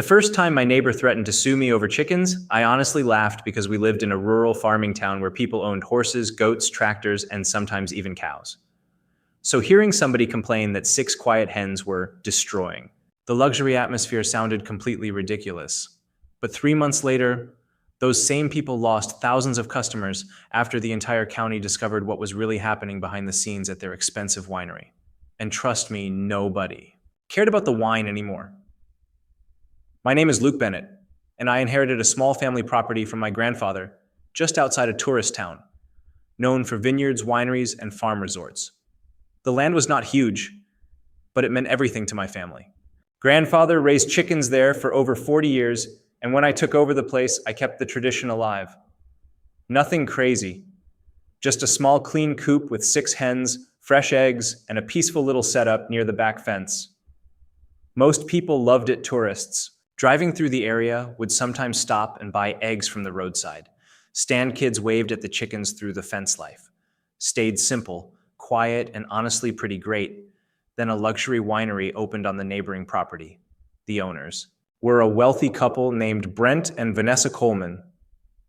The first time my neighbor threatened to sue me over chickens, I honestly laughed because we lived in a rural farming town where people owned horses, goats, tractors, and sometimes even cows. So hearing somebody complain that 6 quiet hens were destroying the luxury atmosphere sounded completely ridiculous. But 3 months later, those same people lost thousands of customers after the entire county discovered what was really happening behind the scenes at their expensive winery. And trust me, nobody cared about the wine anymore. My name is Luke Bennett, and I inherited a small family property from my grandfather just outside a tourist town, known for vineyards, wineries, and farm resorts. The land was not huge, but it meant everything to my family. Grandfather raised chickens there for over 40 years, and when I took over the place, I kept the tradition alive. Nothing crazy, just a small clean coop with 6 hens, fresh eggs, and a peaceful little setup near the back fence. Most people loved it tourists. Driving through the area would sometimes stop and buy eggs from the roadside. Stand kids waved at the chickens through the fence life. Stayed simple, quiet, and honestly pretty great. Then a luxury winery opened on the neighboring property. The owners were a wealthy couple named Brent and Vanessa Coleman.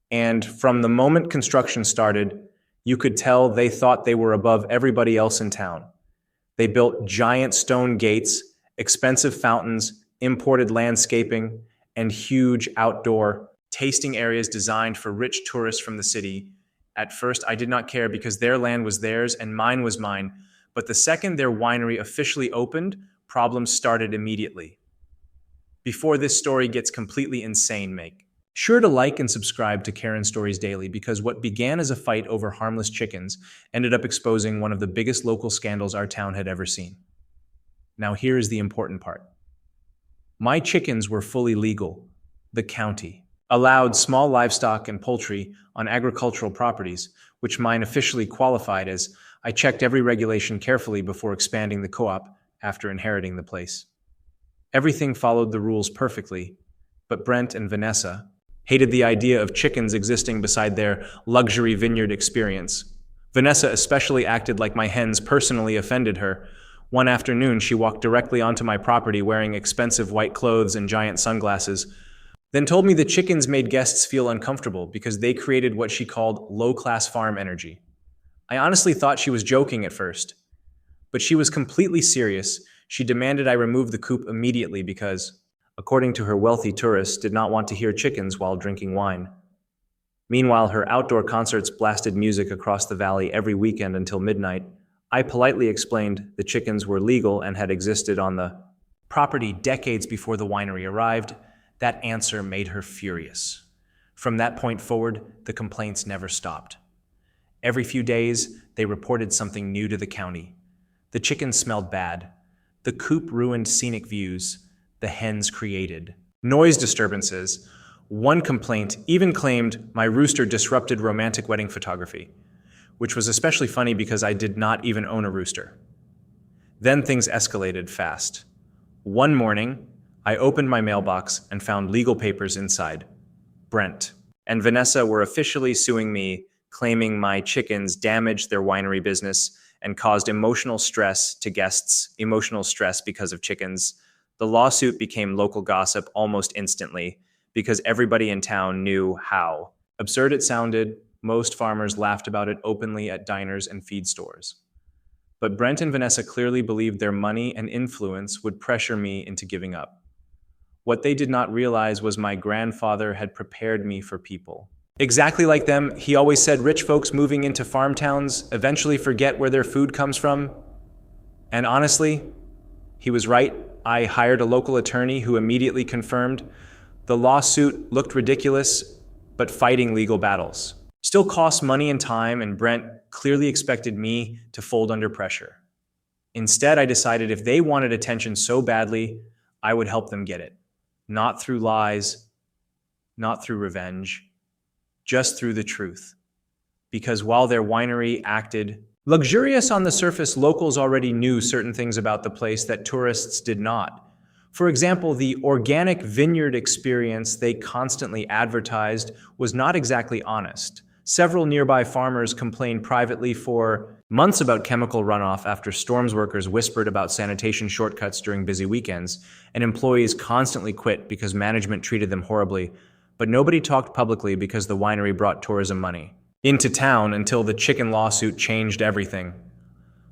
And from the moment construction started, you could tell they thought they were above everybody else in town. They built giant stone gates, expensive fountains, imported landscaping, and huge outdoor tasting areas designed for rich tourists from the city. At first, I did not care because their land was theirs and mine was mine. But the second their winery officially opened, problems started immediately. Before this story gets completely insane, make sure to like and subscribe to Karen Stories Daily because what began as a fight over harmless chickens ended up exposing one of the biggest local scandals our town had ever seen. Now here is the important part. My chickens were fully legal. The county allowed small livestock and poultry on agricultural properties, which mine officially qualified as I checked every regulation carefully before expanding the co-op after inheriting the place. Everything followed the rules perfectly, but Brent and Vanessa hated the idea of chickens existing beside their luxury vineyard experience. Vanessa especially acted like my hens personally offended her. One afternoon, she walked directly onto my property wearing expensive white clothes and giant sunglasses, then told me the chickens made guests feel uncomfortable because they created what she called low-class farm energy. I honestly thought she was joking at first, but she was completely serious. She demanded I remove the coop immediately because, according to her, wealthy tourists did not want to hear chickens while drinking wine. Meanwhile, her outdoor concerts blasted music across the valley every weekend until midnight. I politely explained the chickens were legal and had existed on the property decades before the winery arrived. That answer made her furious. From that point forward, the complaints never stopped. Every few days, they reported something new to the county. The chickens smelled bad. The coop ruined scenic views. The hens created noise disturbances. One complaint even claimed my rooster disrupted romantic wedding photography, which was especially funny because I did not even own a rooster. Then things escalated fast. One morning, I opened my mailbox and found legal papers inside. Brent and Vanessa were officially suing me, claiming my chickens damaged their winery business and caused emotional stress to guests, emotional stress because of chickens. The lawsuit became local gossip almost instantly because everybody in town knew how absurd it sounded. Most farmers laughed about it openly at diners and feed stores. But Brent and Vanessa clearly believed their money and influence would pressure me into giving up. What they did not realize was my grandfather had prepared me for people. Exactly like them, he always said rich folks moving into farm towns eventually forget where their food comes from. And honestly, he was right. I hired a local attorney who immediately confirmed the lawsuit looked ridiculous, but fighting legal battles still costs money and time, and Brent clearly expected me to fold under pressure. Instead, I decided if they wanted attention so badly, I would help them get it. Not through lies, not through revenge, just through the truth. Because while their winery acted luxurious on the surface, locals already knew certain things about the place that tourists did not. For example, the organic vineyard experience they constantly advertised was not exactly honest. Several nearby farmers complained privately for months about chemical runoff after storms workers whispered about sanitation shortcuts during busy weekends, and employees constantly quit because management treated them horribly, but nobody talked publicly because the winery brought tourism money into town until the chicken lawsuit changed everything.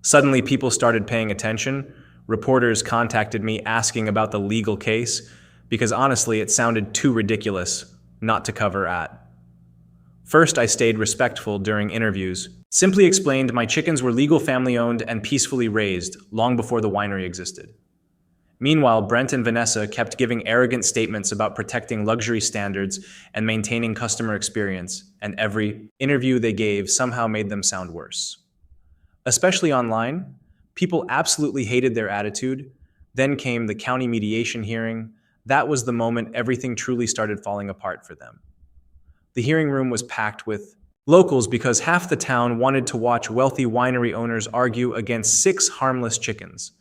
Suddenly, people started paying attention. Reporters contacted me asking about the legal case because honestly, it sounded too ridiculous not to cover at. First, I stayed respectful during interviews. Simply explained my chickens were legal family-owned and peacefully raised long before the winery existed. Meanwhile, Brent and Vanessa kept giving arrogant statements about protecting luxury standards and maintaining customer experience, and every interview they gave somehow made them sound worse. Especially online, people absolutely hated their attitude. Then came the county mediation hearing. That was the moment everything truly started falling apart for them. The hearing room was packed with locals because half the town wanted to watch wealthy winery owners argue against 6 harmless chickens.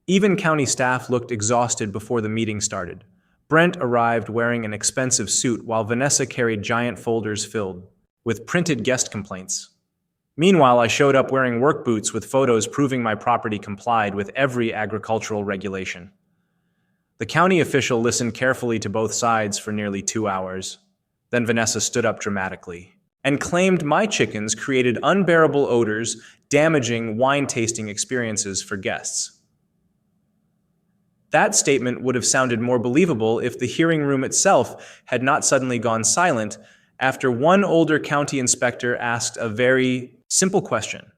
Even county staff looked exhausted before the meeting started. Brent arrived wearing an expensive suit while Vanessa carried giant folders filled with printed guest complaints. Meanwhile, I showed up wearing work boots with photos proving my property complied with every agricultural regulation. The county official listened carefully to both sides for nearly 2 hours. Then Vanessa stood up dramatically and claimed my chickens created unbearable odors, damaging wine tasting experiences for guests. That statement would have sounded more believable if the hearing room itself had not suddenly gone silent after one older county inspector asked a very simple question.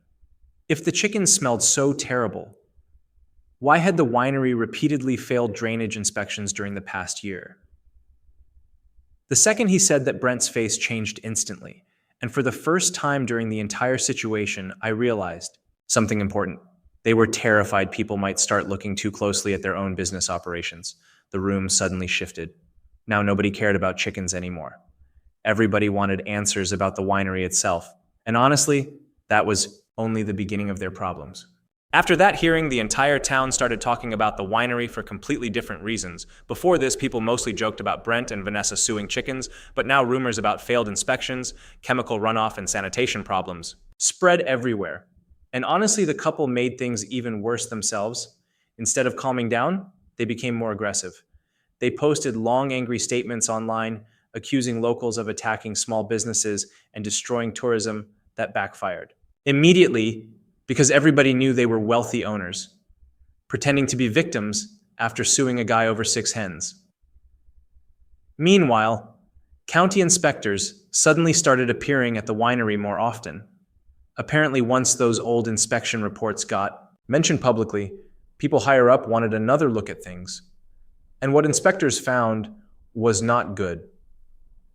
If the chickens smelled so terrible, why had the winery repeatedly failed drainage inspections during the past year? The second he said that, Brent's face changed instantly, and for the first time during the entire situation, I realized something important. They were terrified people might start looking too closely at their own business operations. The room suddenly shifted. Now nobody cared about chickens anymore. Everybody wanted answers about the winery itself, and honestly, that was only the beginning of their problems. After that hearing, the entire town started talking about the winery for completely different reasons. Before this, people mostly joked about Brent and Vanessa suing chickens, but now rumors about failed inspections, chemical runoff, and sanitation problems spread everywhere. And honestly, the couple made things even worse themselves. Instead of calming down, they became more aggressive. They posted long, angry statements online, accusing locals of attacking small businesses and destroying tourism that backfired. Immediately, because everybody knew they were wealthy owners, pretending to be victims after suing a guy over 6 hens. Meanwhile, county inspectors suddenly started appearing at the winery more often. Apparently, once those old inspection reports got mentioned publicly, people higher up wanted another look at things. And what inspectors found was not good.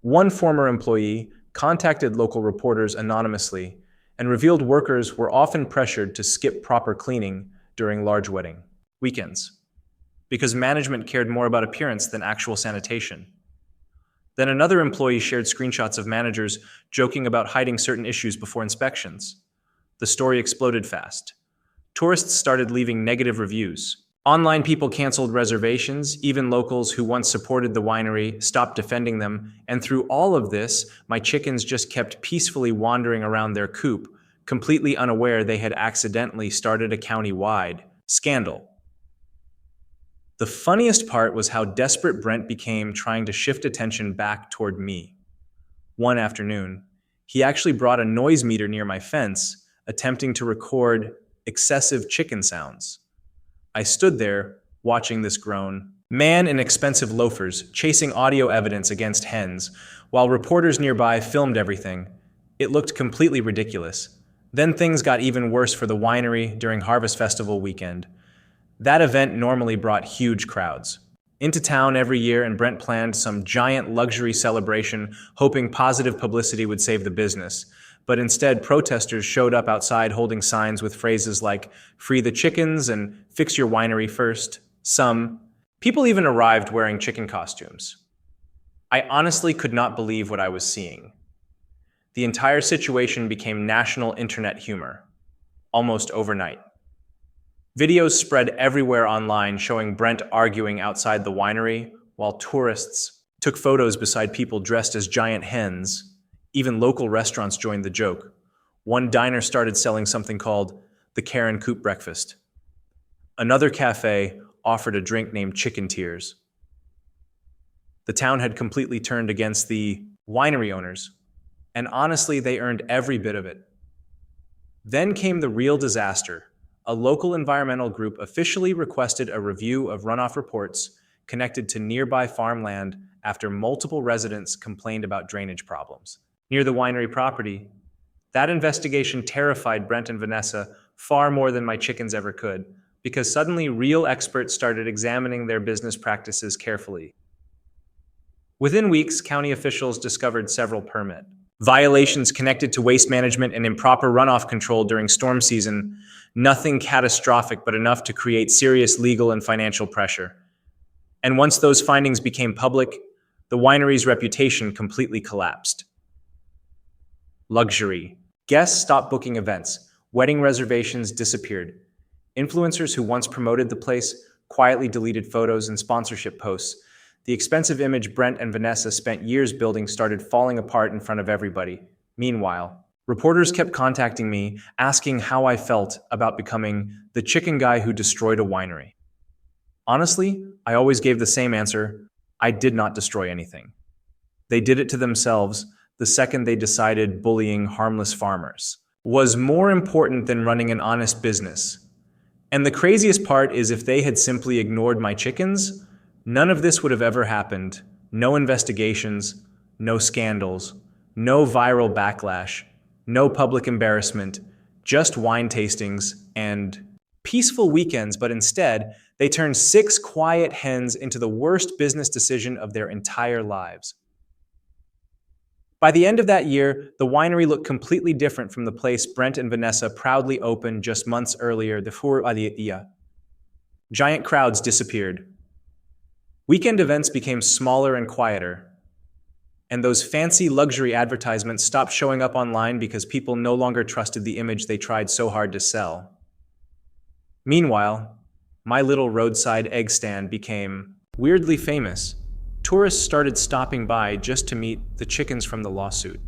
One former employee contacted local reporters anonymously and revealed workers were often pressured to skip proper cleaning during large wedding weekends because management cared more about appearance than actual sanitation. Then another employee shared screenshots of managers joking about hiding certain issues before inspections. The story exploded fast. Tourists started leaving negative reviews. Online people canceled reservations, even locals who once supported the winery stopped defending them, and through all of this, my chickens just kept peacefully wandering around their coop, completely unaware they had accidentally started a county-wide scandal. The funniest part was how desperate Brent became trying to shift attention back toward me. One afternoon, he actually brought a noise meter near my fence, attempting to record excessive chicken sounds. I stood there, watching this grown man in expensive loafers, chasing audio evidence against hens, while reporters nearby filmed everything. It looked completely ridiculous. Then things got even worse for the winery during Harvest Festival weekend. That event normally brought huge crowds into town every year, and Brent planned some giant luxury celebration, hoping positive publicity would save the business. But instead, protesters showed up outside holding signs with phrases like, "Free the chickens" and "Fix your winery first." Some people even arrived wearing chicken costumes. I honestly could not believe what I was seeing. The entire situation became national internet humor, almost overnight. Videos spread everywhere online showing Brent arguing outside the winery, while tourists took photos beside people dressed as giant hens. Even local restaurants joined the joke. One diner started selling something called the Karen Coop breakfast. Another cafe offered a drink named Chicken Tears. The town had completely turned against the winery owners, and honestly, they earned every bit of it. Then came the real disaster. A local environmental group officially requested a review of runoff reports connected to nearby farmland after multiple residents complained about drainage problems near the winery property. That investigation terrified Brent and Vanessa far more than my chickens ever could, because suddenly real experts started examining their business practices carefully. Within weeks, county officials discovered several permit violations connected to waste management and improper runoff control during storm season. Nothing catastrophic, but enough to create serious legal and financial pressure. And once those findings became public, the winery's reputation completely collapsed. Luxury. Guests stopped booking events. Wedding reservations disappeared. Influencers who once promoted the place quietly deleted photos and sponsorship posts. The expensive image Brent and Vanessa spent years building started falling apart in front of everybody. Meanwhile, reporters kept contacting me, asking how I felt about becoming the chicken guy who destroyed a winery. Honestly, I always gave the same answer: I did not destroy anything. They did it to themselves the second they decided bullying harmless farmers was more important than running an honest business. And the craziest part is, if they had simply ignored my chickens, none of this would have ever happened. No investigations, no scandals, no viral backlash, no public embarrassment, just wine tastings and peaceful weekends. But instead, they turned 6 quiet hens into the worst business decision of their entire lives. By the end of that year, the winery looked completely different from the place Brent and Vanessa proudly opened just months earlier. Giant crowds disappeared. Weekend events became smaller and quieter, and those fancy luxury advertisements stopped showing up online because people no longer trusted the image they tried so hard to sell. Meanwhile, my little roadside egg stand became weirdly famous. Tourists started stopping by just to meet the chickens from the lawsuit.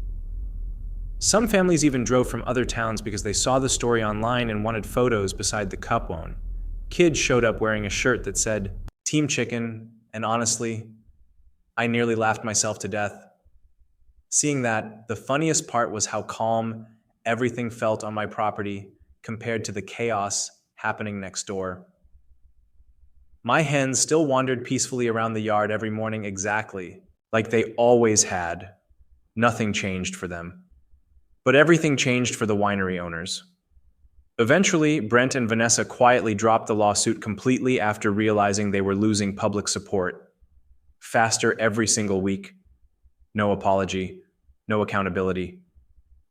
Some families even drove from other towns because they saw the story online and wanted photos beside the cup one. Kids showed up wearing a shirt that said Team Chicken, and honestly, I nearly laughed myself to death. Seeing that, the funniest part was how calm everything felt on my property compared to the chaos happening next door. My hens still wandered peacefully around the yard every morning, exactly like they always had. Nothing changed for them. But everything changed for the winery owners. Eventually, Brent and Vanessa quietly dropped the lawsuit completely after realizing they were losing public support. Faster every single week. No apology, no accountability,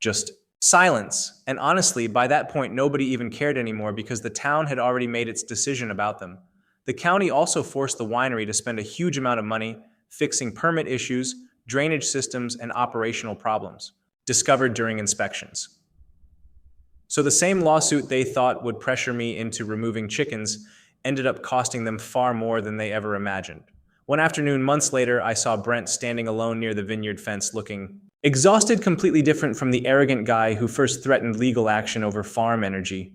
just silence. And honestly, by that point, nobody even cared anymore because the town had already made its decision about them. The county also forced the winery to spend a huge amount of money fixing permit issues, drainage systems, and operational problems discovered during inspections. So the same lawsuit they thought would pressure me into removing chickens ended up costing them far more than they ever imagined. One afternoon, months later, I saw Brent standing alone near the vineyard fence, looking exhausted, completely different from the arrogant guy who first threatened legal action over farm energy.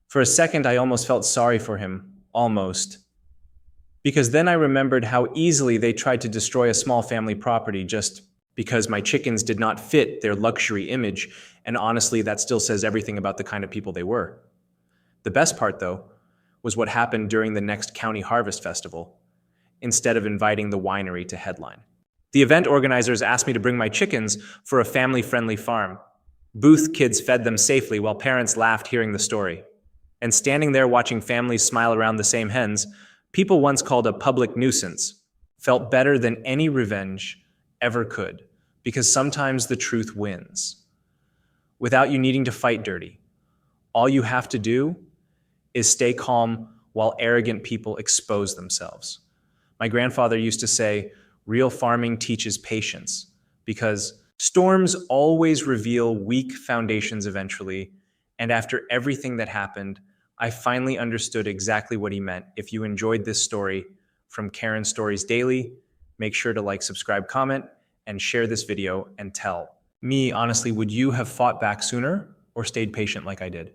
For a second, I almost felt sorry for him. Almost. Because then I remembered how easily they tried to destroy a small family property just because my chickens did not fit their luxury image, and honestly, that still says everything about the kind of people they were. The best part, though, was what happened during the next county harvest festival, instead of inviting the winery to headline. The event organizers asked me to bring my chickens for a family-friendly farm. Booth kids fed them safely while parents laughed hearing the story. And standing there watching families smile around the same hens, people once called a public nuisance, felt better than any revenge ever could, because sometimes the truth wins. Without you needing to fight dirty, all you have to do is stay calm while arrogant people expose themselves. My grandfather used to say, real farming teaches patience, because storms always reveal weak foundations eventually, and after everything that happened, I finally understood exactly what he meant. If you enjoyed this story from Karen Stories Daily, make sure to like, subscribe, comment, and share this video and tell Me, honestly, would you have fought back sooner or stayed patient like I did?